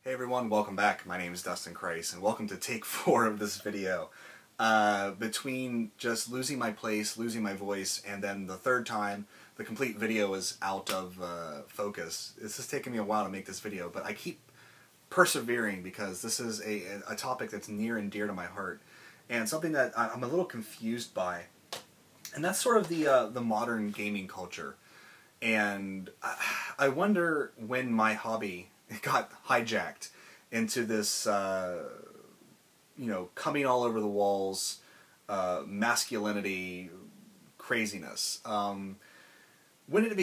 Hey everyone, welcome back. My name is dustinkreis, and welcome to take 4 of this video. Between just losing my place, losing my voice, and then the third time the complete video is out of focus. It's just taken me a while to make this video, but I keep persevering because this is a topic that's near and dear to my heart, and something that I'm a little confused by. And that's sort of the modern gaming culture. And I wonder when my hobby got hijacked into this, coming all over the walls, masculinity, craziness. When did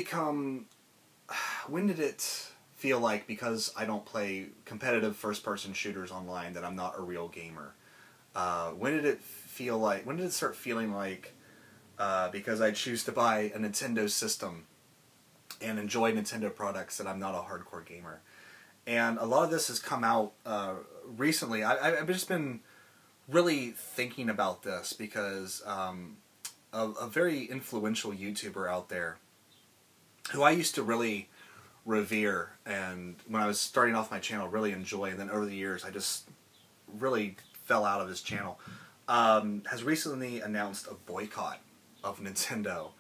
it feel like, because I don't play competitive first-person shooters online, that I'm not a real gamer? When did it start feeling like, because I choose to buy a Nintendo system and enjoy Nintendo products, that I'm not a hardcore gamer? And a lot of this has come out recently. I've just been really thinking about this because a very influential YouTuber out there who I used to really revere, and when I was starting off my channel really enjoy, and then over the years I just really fell out of his channel, has recently announced a boycott of Nintendo.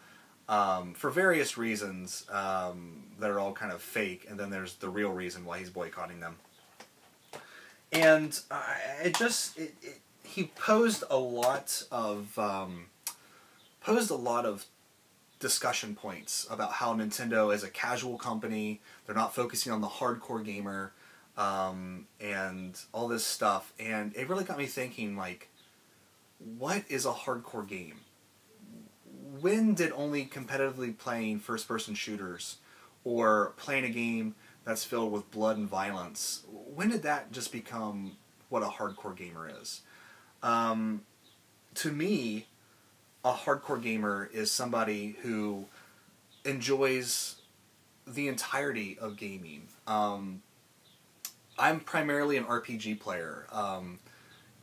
For various reasons that are all kind of fake, and then there's the real reason why he's boycotting them. And he posed a lot of discussion points about how Nintendo is a casual company, they're not focusing on the hardcore gamer, and all this stuff. And it really got me thinking, like, what is a hardcore game? When did only competitively playing first-person shooters or playing a game that's filled with blood and violence, when did that just become what a hardcore gamer is? To me, a hardcore gamer is somebody who enjoys the entirety of gaming. I'm primarily an RPG player.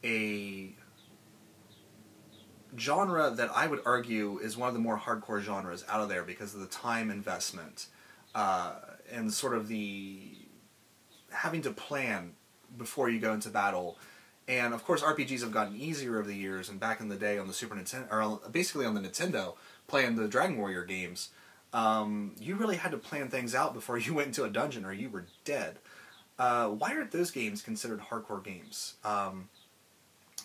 A genre that I would argue is one of the more hardcore genres out of there because of the time investment and sort of the having to plan before you go into battle. And of course RPGs have gotten easier over the years, and back in the day on the Super Nintendo, or basically on the Nintendo, playing the Dragon Warrior games, you really had to plan things out before you went into a dungeon or you were dead. Why aren't those games considered hardcore games?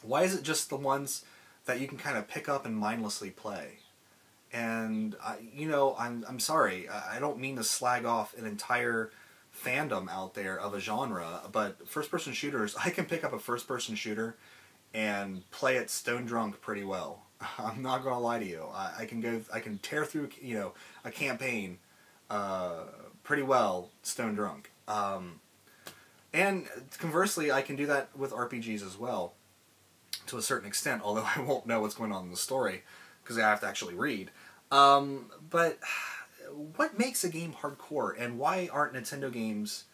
Why is it just the ones that you can kind of pick up and mindlessly play? And I'm sorry, I don't mean to slag off an entire fandom out there of a genre, but first-person shooters, I can pick up a first-person shooter and play it stone drunk pretty well. I'm not gonna lie to you. I can tear through a campaign pretty well stone drunk. And conversely, I can do that with RPGs as well, to a certain extent, although I won't know what's going on in the story because I have to actually read. But what makes a game hardcore, and why aren't Nintendo games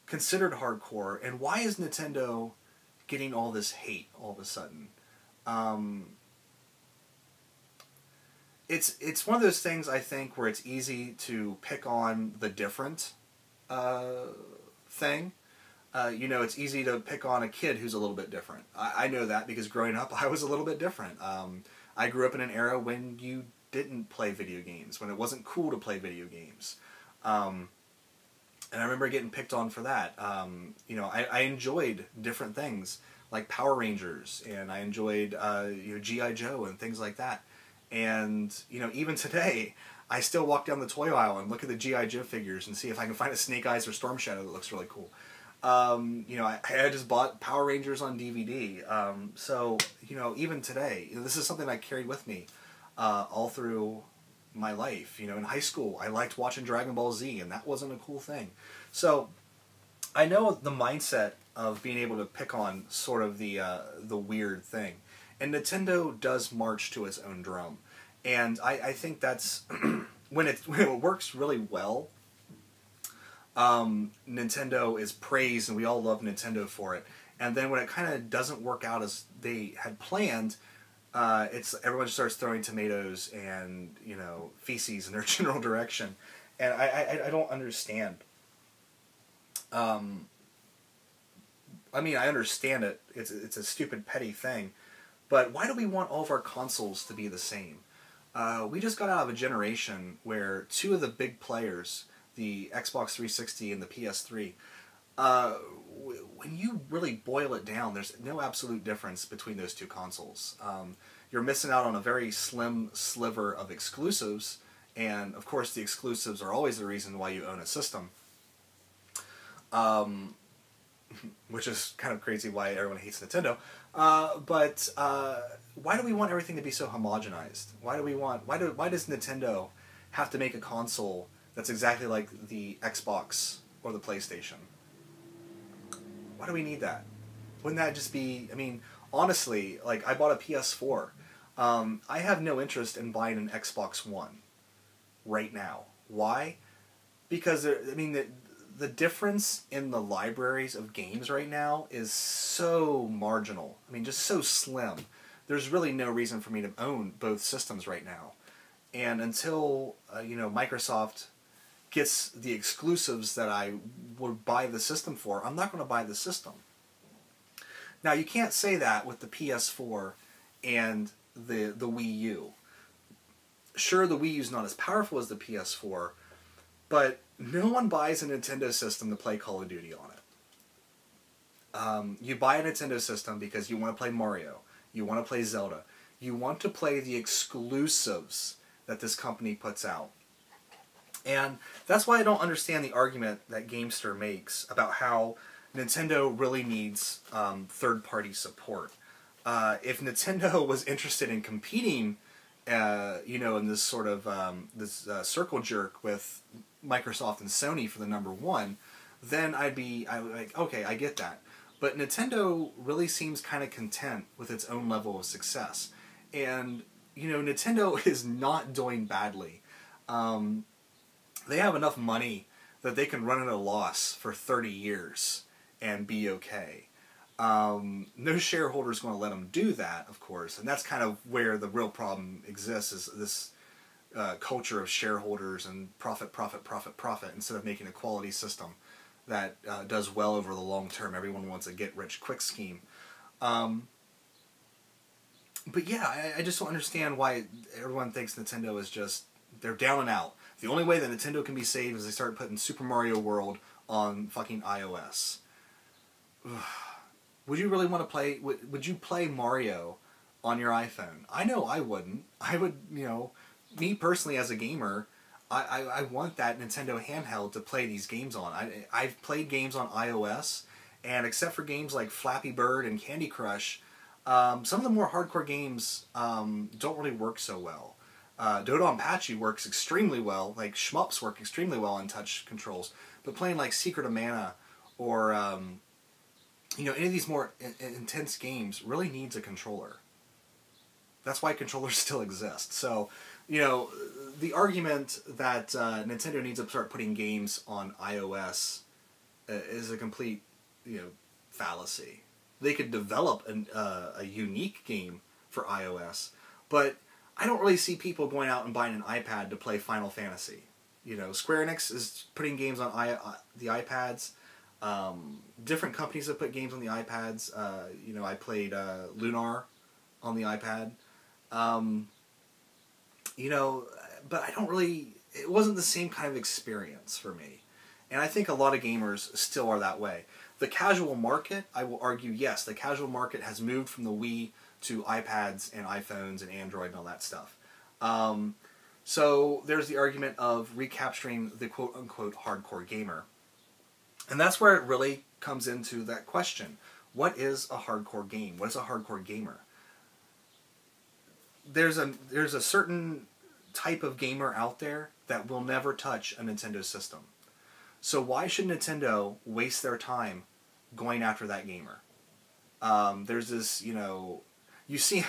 considered hardcore, and why is Nintendo getting all this hate all of a sudden? It's one of those things, I think, where it's easy to pick on the different thing. It's easy to pick on a kid who's a little bit different. I know that because growing up I was a little bit different. I grew up in an era when you didn't play video games, when it wasn't cool to play video games. And I remember getting picked on for that. I enjoyed different things like Power Rangers, and I enjoyed G.I. Joe and things like that. And even today, I still walk down the toy aisle and look at the G.I. Joe figures and see if I can find a Snake Eyes or Storm Shadow that looks really cool. I just bought Power Rangers on DVD. So even today, this is something I carried with me all through my life. In high school, I liked watching Dragon Ball Z, and that wasn't a cool thing. So I know the mindset of being able to pick on sort of the weird thing. And Nintendo does march to its own drum. And I think that's when it works really well. Nintendo is praised, and we all love Nintendo for it. And then when it kind of doesn't work out as they had planned, everyone starts throwing tomatoes and feces in their general direction, and I don't understand. I mean, I understand it. It's a stupid, petty thing. But why do we want all of our consoles to be the same? We just got out of a generation where two of the big players, the Xbox 360 and the PS3, when you really boil it down, there's no absolute difference between those two consoles. You're missing out on a very slim sliver of exclusives, and of course the exclusives are always the reason why you own a system. Which is kind of crazy why everyone hates Nintendo. But why do we want everything to be so homogenized? Why does Nintendo have to make a console that's exactly like the Xbox or the PlayStation? Why do we need that? Wouldn't that just be, I mean, honestly, like I bought a PS4. I have no interest in buying an Xbox One right now. Why? Because the difference in the libraries of games right now is so marginal. I mean, just so slim. There's really no reason for me to own both systems right now. And until Microsoft gets the exclusives that I would buy the system for, I'm not going to buy the system. Now, you can't say that with the PS4 and the Wii U. Sure, the Wii U is not as powerful as the PS4, but no one buys a Nintendo system to play Call of Duty on it. You buy a Nintendo system because you want to play Mario, you want to play Zelda, you want to play the exclusives that this company puts out. And that's why I don't understand the argument that Gamester makes about how Nintendo really needs third-party support. If Nintendo was interested in competing, in this sort of circle jerk with Microsoft and Sony for the #1, then I'd be like, okay, I get that. But Nintendo really seems kind of content with its own level of success. And, Nintendo is not doing badly. They have enough money that they can run at a loss for 30 years and be okay. No shareholder is going to let them do that, of course, and that's kind of where the real problem exists, is this culture of shareholders and profit, instead of making a quality system that does well over the long term. Everyone wants a get-rich-quick scheme. But yeah, I just don't understand why everyone thinks Nintendo is just, they're down and out. The only way that Nintendo can be saved is they start putting Super Mario World on fucking iOS. Would you really want to play, would you play Mario on your iPhone? I know I wouldn't. I would, me personally as a gamer, I want that Nintendo handheld to play these games on. I've played games on iOS, and except for games like Flappy Bird and Candy Crush, some of the more hardcore games don't really work so well. Dodonpachi works extremely well, like shmups work extremely well on touch controls, but playing like Secret of Mana or any of these more intense games really needs a controller. That's why controllers still exist. So, the argument that Nintendo needs to start putting games on iOS is a complete, fallacy. They could develop a unique game for iOS, but I don't really see people going out and buying an iPad to play Final Fantasy. Square Enix is putting games on the iPads. Different companies have put games on the iPads. I played Lunar on the iPad. But I don't really, it wasn't the same kind of experience for me. And I think a lot of gamers still are that way. The casual market, I will argue, yes, the casual market has moved from the Wii to iPads and iPhones and Android and all that stuff. So there's the argument of recapturing the quote-unquote hardcore gamer. And that's where it really comes into that question. What is a hardcore game? What is a hardcore gamer? There's a certain type of gamer out there that will never touch a Nintendo system. So why should Nintendo waste their time going after that gamer? There's this, you see,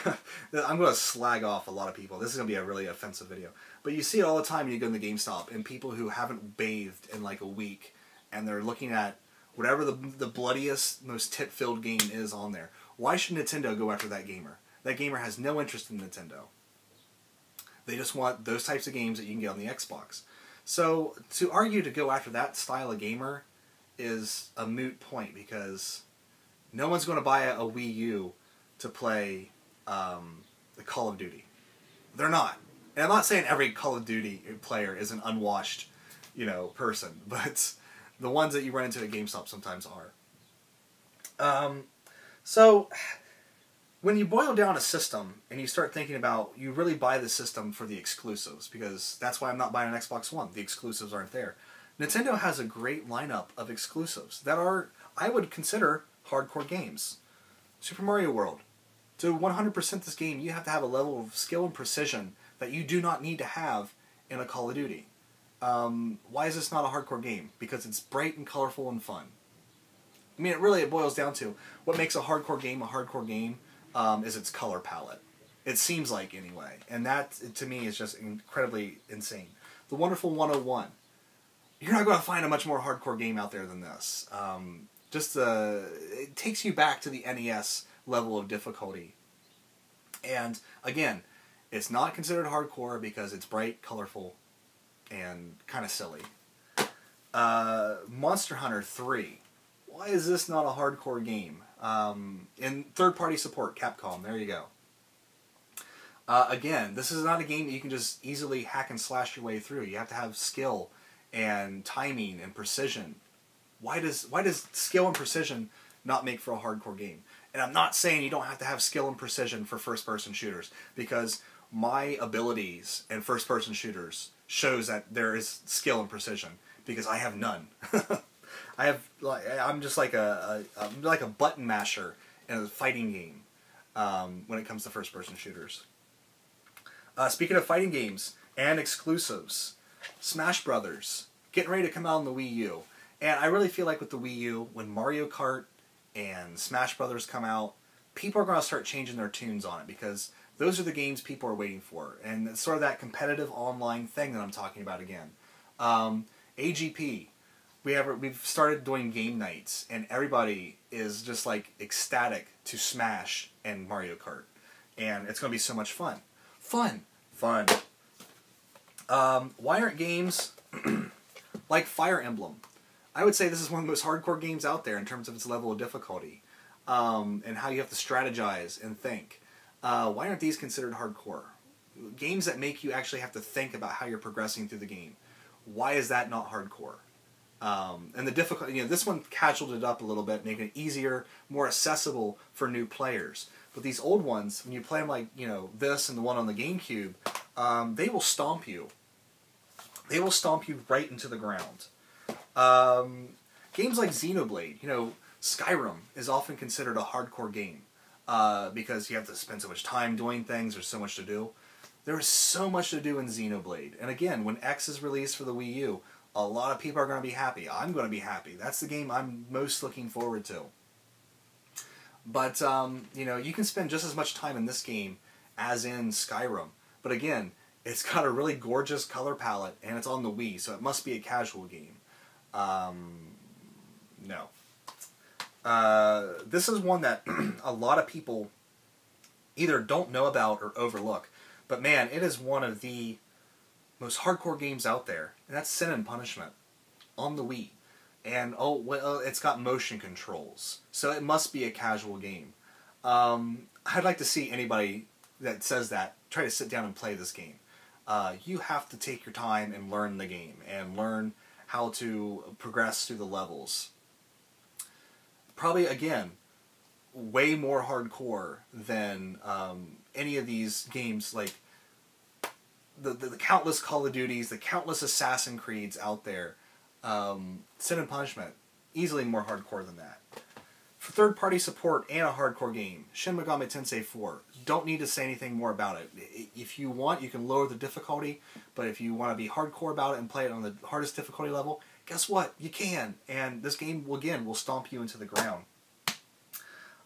I'm going to slag off a lot of people. This is going to be a really offensive video. But you see it all the time when you go in the GameStop, and people who haven't bathed in like a week, and they're looking at whatever the bloodiest, most tit-filled game is on there. Why should Nintendo go after that gamer? That gamer has no interest in Nintendo. They just want those types of games that you can get on the Xbox. So to argue to go after that style of gamer is a moot point, because No one's going to buy a Wii U to play the Call of Duty. They're not. And I'm not saying every Call of Duty player is an unwashed, person, but the ones that you run into at GameStop sometimes are. So when you boil down a system and you start thinking about, you really buy the system for the exclusives, because that's why I'm not buying an Xbox One. The exclusives aren't there. Nintendo has a great lineup of exclusives that are, I would consider, hardcore games. Super Mario World. To 100% this game, you have to have a level of skill and precision that you do not need to have in a Call of Duty. Why is this not a hardcore game? Because it's bright and colorful and fun. I mean, it boils down to what makes a hardcore game is its color palette. It seems like, anyway. And that, to me, is just incredibly insane. The Wonderful 101. You're not going to find a much more hardcore game out there than this. It takes you back to the NES level of difficulty. And, again, it's not considered hardcore because it's bright, colorful, and kind of silly. Monster Hunter 3. Why is this not a hardcore game? In third-party support, Capcom, there you go. Again, this is not a game that you can just easily hack and slash your way through. You have to have skill and timing and precision. Why does skill and precision not make for a hardcore game? And I'm not saying you don't have to have skill and precision for first-person shooters, because my abilities in first-person shooters shows that there is skill and precision, because I have none. I'm just like a button masher in a fighting game when it comes to first-person shooters. Speaking of fighting games and exclusives, Smash Brothers, getting ready to come out on the Wii U. And I really feel like with the Wii U, when Mario Kart and Smash Brothers come out, people are going to start changing their tunes on it, because those are the games people are waiting for. And it's sort of that competitive online thing that I'm talking about again. AGP, we've started doing game nights, and everybody is just like ecstatic to Smash and Mario Kart. And it's going to be so much fun. Fun. Why aren't games like Fire Emblem? I would say this is one of the most hardcore games out there in terms of its level of difficulty, and how you have to strategize and think. Why aren't these considered hardcore? Games that make you actually have to think about how you're progressing through the game. Why is that not hardcore? And the difficulty, this one casualed it up a little bit, making it easier, more accessible for new players. But these old ones, when you play them like, this and the one on the GameCube, they will stomp you. They will stomp you right into the ground. Games like Xenoblade, Skyrim is often considered a hardcore game because you have to spend so much time doing things, there's so much to do. There is so much to do in Xenoblade. And again, when X is released for the Wii U, a lot of people are going to be happy. I'm going to be happy. That's the game I'm most looking forward to. But, you can spend just as much time in this game as in Skyrim. But again, it's got a really gorgeous color palette, and it's on the Wii, so it must be a casual game. No. This is one that a lot of people either don't know about or overlook. But man, it is one of the most hardcore games out there, and that's Sin and Punishment on the Wii. And, it's got motion controls, so it must be a casual game. I'd like to see anybody that says that try to sit down and play this game. You have to take your time and learn the game, and learn how to progress through the levels. Probably, again, way more hardcore than any of these games, like the countless Call of Duties, the countless Assassin's Creeds out there. Sin and Punishment, easily more hardcore than that. For third-party support and a hardcore game, Shin Megami Tensei 4. Don't need to say anything more about it. If you want, you can lower the difficulty, but if you want to be hardcore about it and play it on the hardest difficulty level, guess what? You can. And this game, will stomp you into the ground.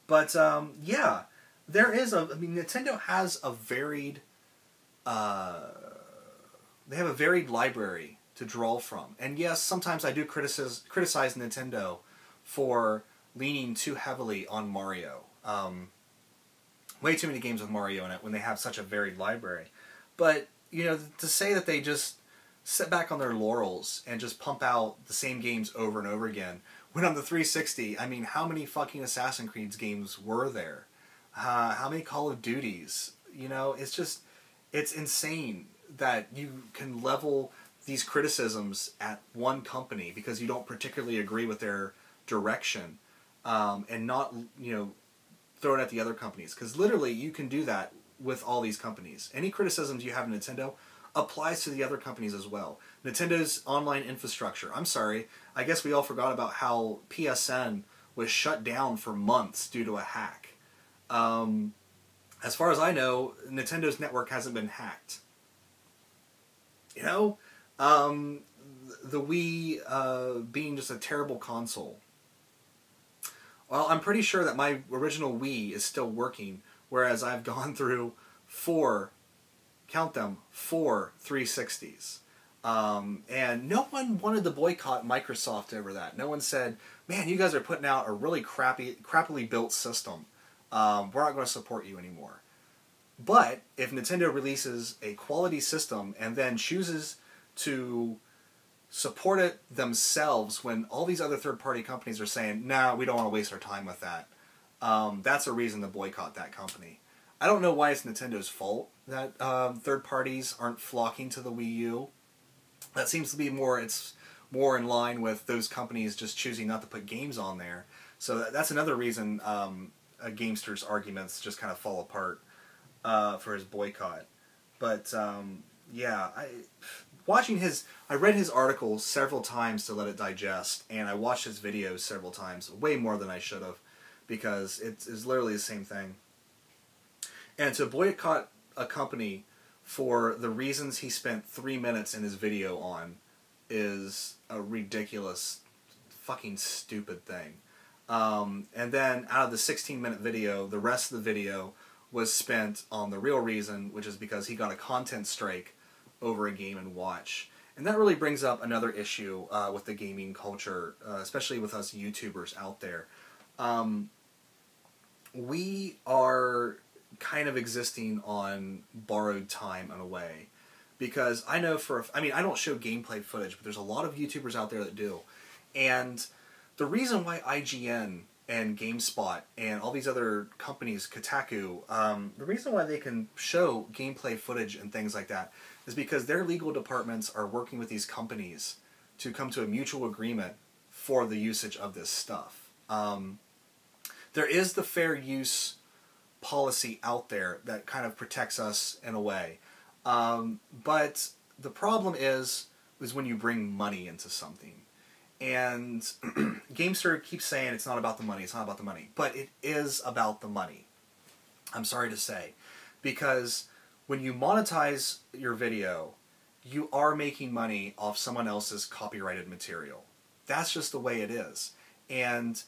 But, yeah, there is Nintendo has a varied, they have a varied library to draw from. And yes, sometimes I do criticize Nintendo for leaning too heavily on Mario. Way too many games with Mario in it when they have such a varied library. But, to say that they just sit back on their laurels and just pump out the same games over and over again, When on the 360, I mean, how many fucking Assassin's Creed games were there? How many Call of Duties? You know, it's just, it's insane that you can level these criticisms at one company because you don't particularly agree with their direction, and not, you know, throw it at the other companies. Because literally, you can do that with all these companies. Any criticisms you have in Nintendo applies to the other companies as well. Nintendo online infrastructure. I'm sorry, I guess we all forgot about how PSN was shut down for months due to a hack. As far as I know, Nintendo's network hasn't been hacked. You know, the Wii being just a terrible console. Well, I'm pretty sure that my original Wii is still working, whereas I've gone through count them, 4 360s. And no one wanted to boycott Microsoft over that. No one said, man, you guys are putting out a really crappily built system. We're not going to support you anymore. But if Nintendo releases a quality system and then chooses to support it themselves when all these other third-party companies are saying, nah, we don't want to waste our time with that, that's a reason to boycott that company. I don't know why it's Nintendo's fault that third parties aren't flocking to the Wii U. That seems to be more in line with those companies just choosing not to put games on there. So that's another reason Gamester's arguments just kind of fall apart for his boycott. But yeah, I read his article several times to let it digest, and I watched his videos several times, way more than I should have, because it's literally the same thing. And to boycott a company for the reasons he spent 3 minutes in his video on is a ridiculous, fucking stupid thing. And then out of the 16-minute video, the rest of the video was spent on the real reason, which is because he got a content strike over a Game & Watch. And that really brings up another issue with the gaming culture, especially with us YouTubers out there. We are kind of existing on borrowed time in a way. Because I know I don't show gameplay footage, but there's a lot of YouTubers out there that do. And the reason why IGN and GameSpot and all these other companies, Kotaku, the reason why they can show gameplay footage and things like that is because their legal departments are working with these companies to come to a mutual agreement for the usage of this stuff. There is the fair use policy out there that kind of protects us in a way. But the problem is when you bring money into something. And Gamester keeps saying it's not about the money, it's not about the money. But it is about the money. I'm sorry to say. Because when you monetize your video, you are making money off someone else's copyrighted material. That's just the way it is. And,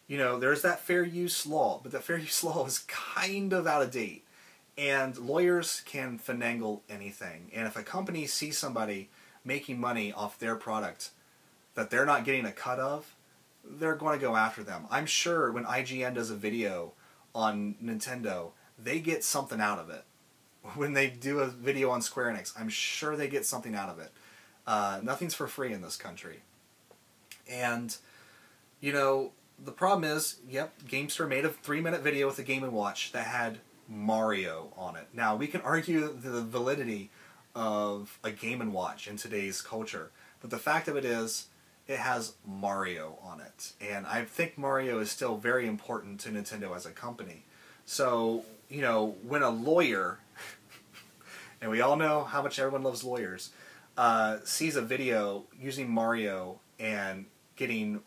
you know, there's that fair use law, but that fair use law is kind of out of date. And lawyers can finagle anything. And if a company sees somebody making money off their product that they're not getting a cut of, they're going to go after them. I'm sure when IGN does a video on Nintendo, they get something out of it. When they do a video on Square Enix, I'm sure they get something out of it. Nothing's for free in this country. And, you know, the problem is, yep, Gamester made a 3-minute video with a Game & Watch that had Mario on it. Now, we can argue the validity of a Game & Watch in today's culture, but the fact of it is, it has Mario on it. And I think Mario is still very important to Nintendo as a company. So, you know, when a lawyer, and we all know how much everyone loves lawyers, sees a video using Mario and getting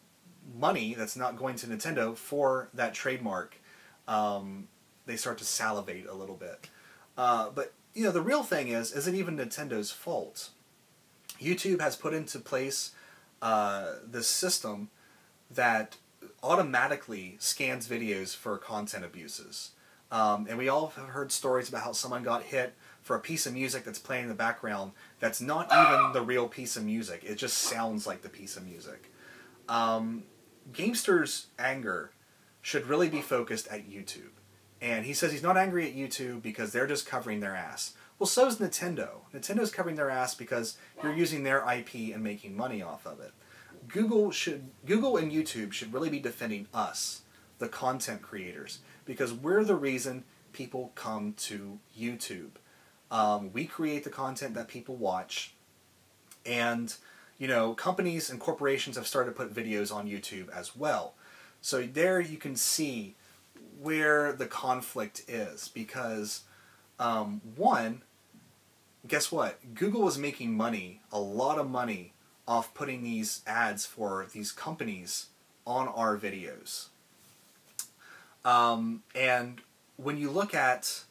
money that's not going to Nintendo for that trademark, they start to salivate a little bit. But, you know, the real thing is it even Nintendo's fault? YouTube has put into place this system that automatically scans videos for content abuses. And we all have heard stories about how someone got hit for a piece of music that's playing in the background that's not even the real piece of music. It just sounds like the piece of music. Gamester's anger should really be focused at YouTube. And he says he's not angry at YouTube because they're just covering their ass. Well, so is Nintendo. Nintendo's covering their ass because you're using their IP and making money off of it. Google and YouTube should really be defending us, the content creators, because we're the reason people come to YouTube. We create the content that people watch, and companies and corporations have started to put videos on YouTube as well. So there you can see where the conflict is, because one, guess what? Google is making money, a lot of money, off putting these ads for these companies on our videos. And when you look at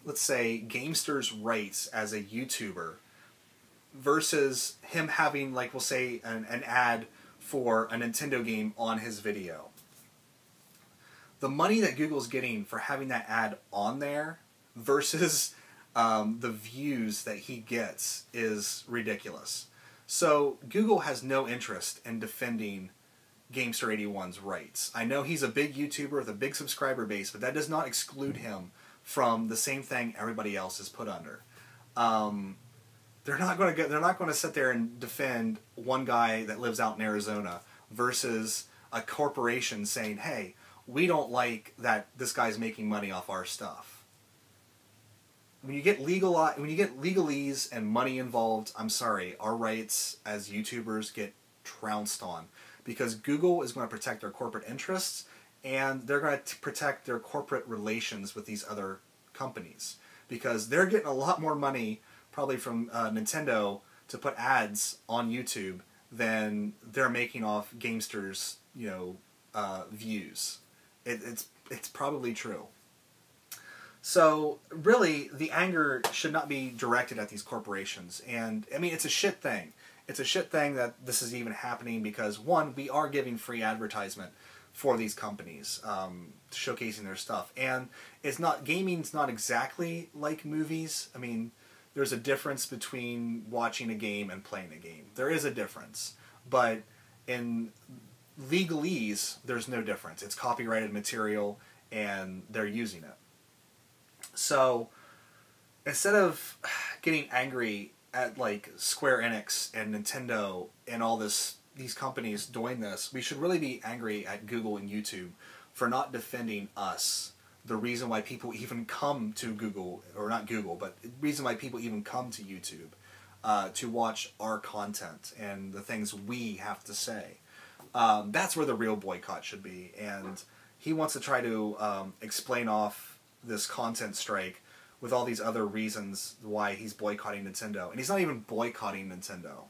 let's say Gamester's rights as a YouTuber versus him having, like, we'll say an ad for a Nintendo game on his video, the money that Google's getting for having that ad on there versus the views that he gets is ridiculous. So Google has no interest in defending Gamester81's rights. I know he's a big YouTuber with a big subscriber base, but that does not exclude him from the same thing everybody else is put under. They're not going to sit there and defend one guy that lives out in Arizona versus a corporation saying, "Hey, we don't like that this guy's making money off our stuff." When you get legalese and money involved, I'm sorry, our rights as YouTubers get trounced on, because Google is going to protect their corporate interests, and they're going to protect their corporate relations with these other companies, because they're getting a lot more money probably from Nintendo to put ads on YouTube than they're making off Gamester's views. It's probably true. So really, the anger should not be directed at these corporations. And I mean, it's a shit thing. It's a shit thing that this is even happening, because one, we are giving free advertisement for these companies, showcasing their stuff. And gaming's not exactly like movies. I mean, there's a difference between watching a game and playing a game. There is a difference. But in legalese, there's no difference. It's copyrighted material, and they're using it. So instead of getting angry at like Square Enix and Nintendo and all these companies doing this, we should really be angry at Google and YouTube for not defending us, the reason why people even come to Google, or not Google, but the reason why people even come to YouTube to watch our content and the things we have to say. That's where the real boycott should be. And he wants to try to explain off this content strike with all these other reasons why he's boycotting Nintendo. And he's not even boycotting Nintendo.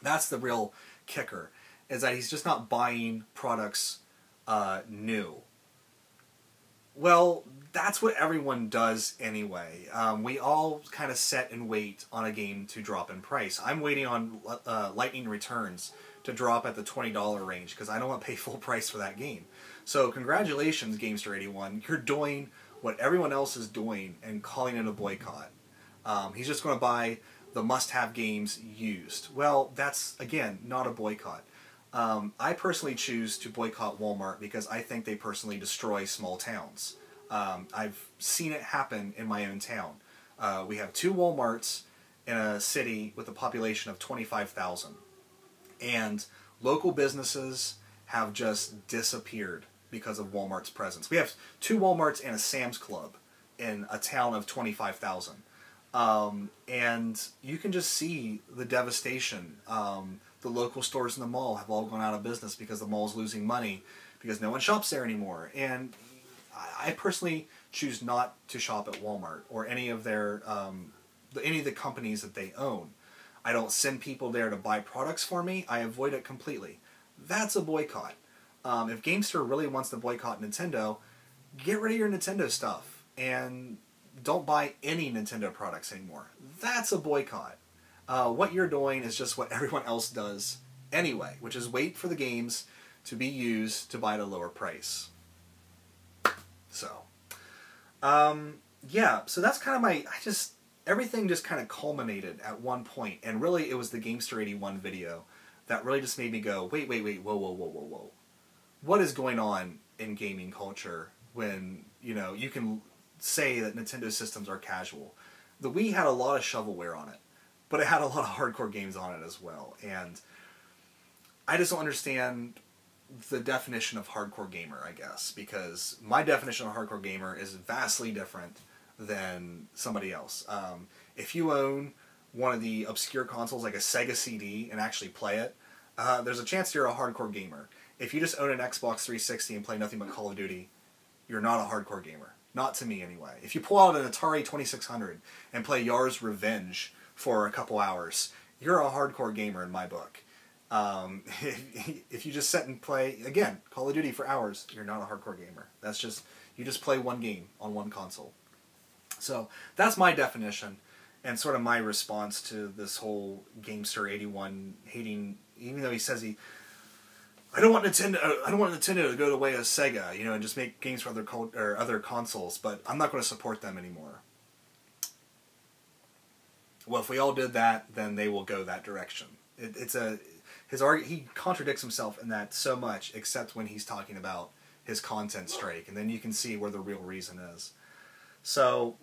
That's the real kicker, is that he's just not buying products new. Well, that's what everyone does anyway. We all kind of set and wait on a game to drop in price. I'm waiting on Lightning Returns to drop at the $20 range, because I don't want to pay full price for that game. So congratulations, Gamester81. You're doing what everyone else is doing and calling it a boycott. He's just going to buy the must-have games used. Well, that's, again, not a boycott. I personally choose to boycott Walmart because I think they personally destroy small towns. I've seen it happen in my own town. We have 2 Walmarts in a city with a population of 25,000. And local businesses have just disappeared because of Walmart's presence. We have 2 Walmarts and a Sam's Club in a town of 25,000. And you can just see the devastation. The local stores in the mall have all gone out of business because the mall's losing money, because no one shops there anymore. And I personally choose not to shop at Walmart or any of the companies that they own. I don't send people there to buy products for me. I avoid it completely. That's a boycott. If Gamester really wants to boycott Nintendo, get rid of your Nintendo stuff and don't buy any Nintendo products anymore. That's a boycott. What you're doing is just what everyone else does anyway, which is wait for the games to be used to buy at a lower price. So, yeah, so that's kind of everything just kind of culminated at one point, and really it was the Gamester81 video that really just made me go, wait, whoa. What is going on in gaming culture when, you can say that Nintendo systems are casual? The Wii had a lot of shovelware on it. but it had a lot of hardcore games on it as well. And I just don't understand the definition of hardcore gamer, I guess, because my definition of hardcore gamer is vastly different than somebody else. If you own one of the obscure consoles like a Sega CD and actually play it, there's a chance you're a hardcore gamer. If you just own an Xbox 360 and play nothing but Call of Duty, you're not a hardcore gamer. Not to me, anyway. If you pull out an Atari 2600 and play Yar's Revenge for a couple hours, you're a hardcore gamer in my book. If you just sit and play, again, Call of Duty for hours, you're not a hardcore gamer. That's just, you just play one game on one console. So that's my definition, and sort of my response to this whole Gamester81 hating, even though he says I don't want Nintendo to go the way of Sega, you know, and just make games for other consoles, but I'm not going to support them anymore. Well, if we all did that, then they will go that direction. He contradicts himself in that so much, except when he's talking about his content strike, and then you can see where the real reason is. So,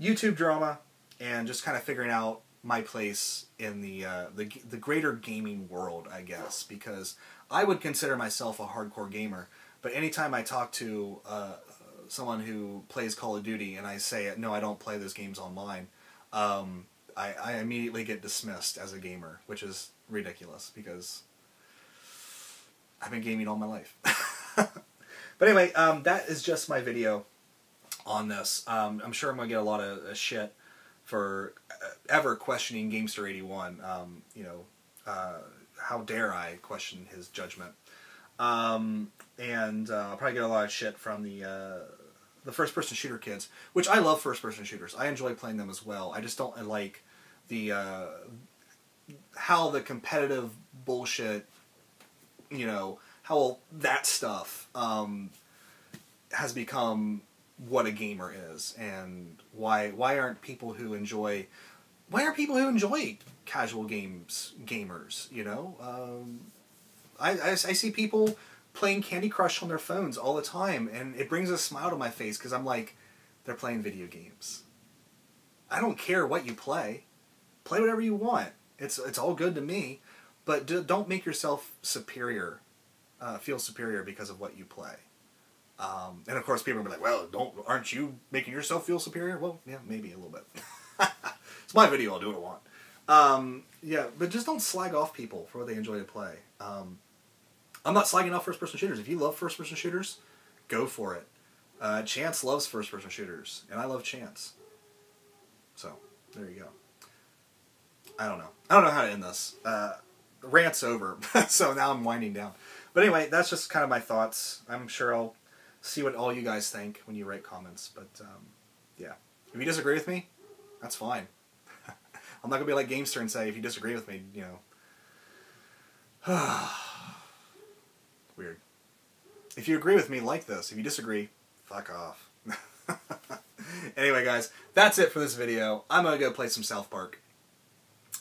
YouTube drama, and just kind of figuring out my place in the greater gaming world, I guess, because I would consider myself a hardcore gamer, but anytime I talk to someone who plays Call of Duty and I say, no, I don't play those games online, I immediately get dismissed as a gamer, which is ridiculous, because I've been gaming all my life. But anyway, that is just my video on this. I'm sure I'm going to get a lot of shit for ever questioning Gamester81. You know, how dare I question his judgment? And I'll probably get a lot of shit from the first-person shooter kids, which I love first-person shooters. I enjoy playing them as well. I just don't like the how the competitive bullshit, you know, how that stuff has become what a gamer is, and why aren't people who enjoy casual games gamers, you know? I see people playing Candy Crush on their phones all the time, and it brings a smile to my face, because I'm like, they're playing video games. I don't care what you play. Play whatever you want. It's all good to me, but don't make yourself superior, feel superior because of what you play. And of course people will be like, well, aren't you making yourself feel superior? Well, yeah, maybe a little bit. It's my video, I'll do what I want. Yeah, but just don't slag off people for what they enjoy to play. I'm not slagging off first-person shooters. If you love first-person shooters, go for it. Chance loves first-person shooters, and I love Chance. So, there you go. I don't know how to end this. The rant's over, so now I'm winding down. But anyway, that's just kind of my thoughts. I'm sure I'll see what all you guys think when you write comments. But, yeah. If you disagree with me, that's fine. I'm not going to be like Gamester and say, if you disagree with me, you know. Weird. If you agree with me, like this. If you disagree, fuck off. Anyway, guys, that's it for this video. I'm going to go play some South Park.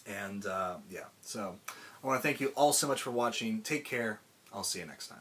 And, yeah. So, I want to thank you all so much for watching. Take care. I'll see you next time.